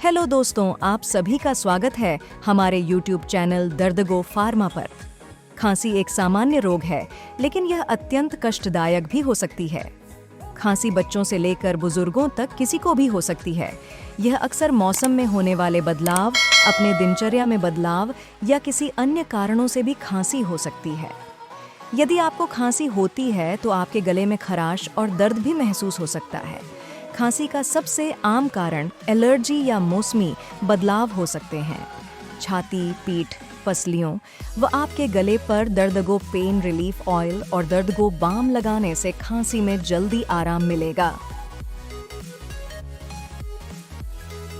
Hello दोस्तों, आप सभी का स्वागत है हमारे YouTube चैनल दर्द गो फार्मा पर। खांसी एक सामान्य रोग है, लेकिन यह अत्यंत कष्टदायक भी हो सकती है। खांसी बच्चों से लेकर बुजुर्गों तक किसी को भी हो सकती है। यह अक्सर मौसम में होने वाले बदलाव, अपने दिनचर्या में बदलाव या किसी अन्य कारणों से भी खांसी हो सकती है। यदि आपको खांसी होती है तो आपके गले में खराश और दर्द भी महसूस हो सकता है। खांसी का सबसे आम कारण एलर्जी या मौसमी बदलाव हो सकते हैं। छाती, पीठ, पसलियों व आपके गले पर दर्दगो पेन रिलीफ ऑयल और दर्दगो बाम लगाने से खांसी में जल्दी आराम मिलेगा।